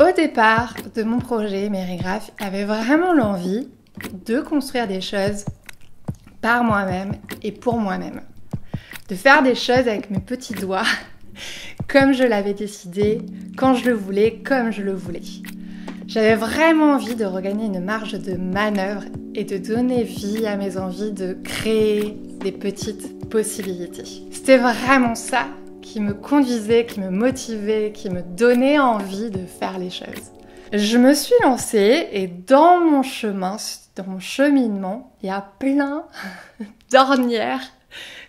Au départ de mon projet, Mérigraphe avait vraiment l'envie de construire des choses par moi-même et pour moi-même. De faire des choses avec mes petits doigts, comme je l'avais décidé, quand je le voulais, comme je le voulais. J'avais vraiment envie de regagner une marge de manœuvre et de donner vie à mes envies de créer des petites possibilités. C'était vraiment ça qui me conduisait, qui me motivait, qui me donnait envie de faire les choses. Je me suis lancée et dans mon chemin, dans mon cheminement, il y a plein d'ornières,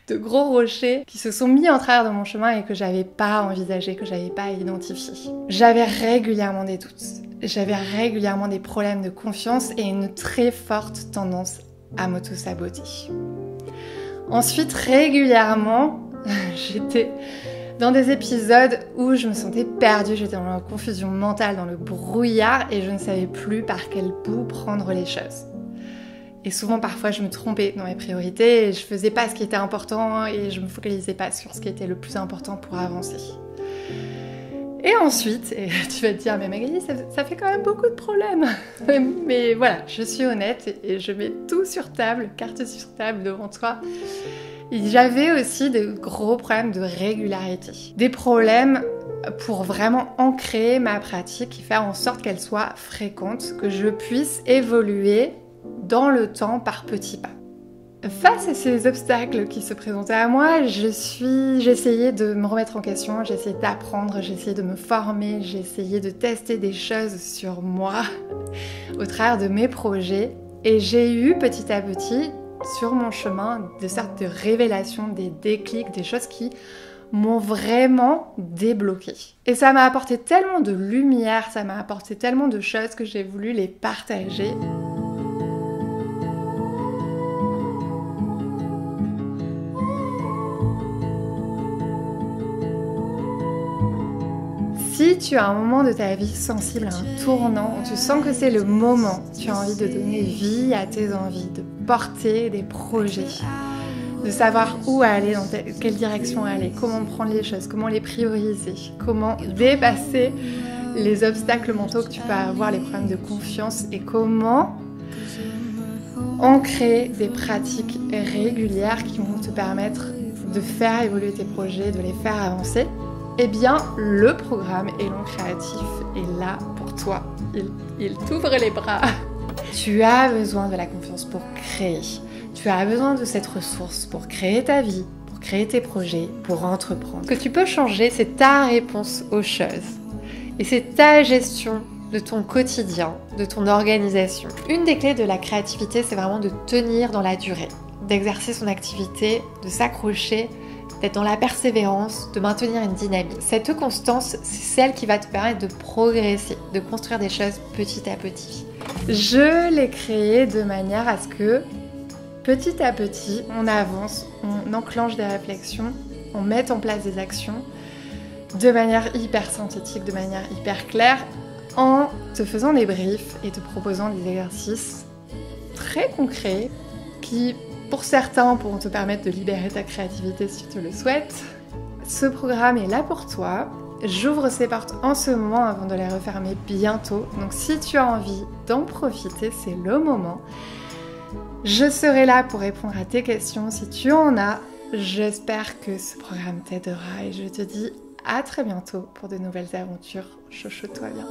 de gros rochers qui se sont mis en travers de mon chemin et que j'avais pas envisagé, que j'avais pas identifié. J'avais régulièrement des doutes, j'avais régulièrement des problèmes de confiance et une très forte tendance à m'auto-saboter. Ensuite, régulièrement, j'étais dans des épisodes où je me sentais perdue, j'étais dans la confusion mentale, dans le brouillard et je ne savais plus par quel bout prendre les choses. Et souvent, parfois, je me trompais dans mes priorités et je faisais pas ce qui était important et je me focalisais pas sur ce qui était le plus important pour avancer. Et ensuite, et tu vas te dire, mais Magali, ça fait quand même beaucoup de problèmes. Mais voilà, je suis honnête et je mets tout sur table, carte sur table devant toi. Et j'avais aussi de gros problèmes de régularité. Des problèmes pour vraiment ancrer ma pratique et faire en sorte qu'elle soit fréquente, que je puisse évoluer dans le temps par petits pas. Face à ces obstacles qui se présentaient à moi, j'essayais de me remettre en question, j'essayais d'apprendre, j'essayais de me former, j'essayais de tester des choses sur moi au travers de mes projets et j'ai eu petit à petit sur mon chemin de sortes de révélations, des déclics, des choses qui m'ont vraiment débloqué. Et ça m'a apporté tellement de lumière, ça m'a apporté tellement de choses que j'ai voulu les partager. Si tu as un moment de ta vie sensible à un tournant, où tu sens que c'est le moment, tu as envie de donner vie à tes envies, de porter des projets, de savoir où aller, dans quelle direction aller, comment prendre les choses, comment les prioriser, comment dépasser les obstacles mentaux que tu peux avoir, les problèmes de confiance et comment ancrer des pratiques régulières qui vont te permettre de faire évoluer tes projets, de les faire avancer. Eh bien, le programme Élan Créatif est là pour toi. Il t'ouvre les bras. Tu as besoin de la confiance pour créer. Tu as besoin de cette ressource pour créer ta vie, pour créer tes projets, pour entreprendre. Ce que tu peux changer, c'est ta réponse aux choses. Et c'est ta gestion de ton quotidien, de ton organisation. Une des clés de la créativité, c'est vraiment de tenir dans la durée, d'exercer son activité, de s'accrocher, d'être dans la persévérance, de maintenir une dynamique. Cette constance, c'est celle qui va te permettre de progresser, de construire des choses petit à petit. Je l'ai créée de manière à ce que, petit à petit, on avance, on enclenche des réflexions, on met en place des actions de manière hyper synthétique, de manière hyper claire, en te faisant des briefs et te proposant des exercices très concrets qui, pour certains, pourront te permettre de libérer ta créativité si tu le souhaites. Ce programme est là pour toi. J'ouvre ses portes en ce moment avant de les refermer bientôt. Donc si tu as envie d'en profiter, c'est le moment. Je serai là pour répondre à tes questions si tu en as. J'espère que ce programme t'aidera et je te dis à très bientôt pour de nouvelles aventures. Chouchoute-toi bien.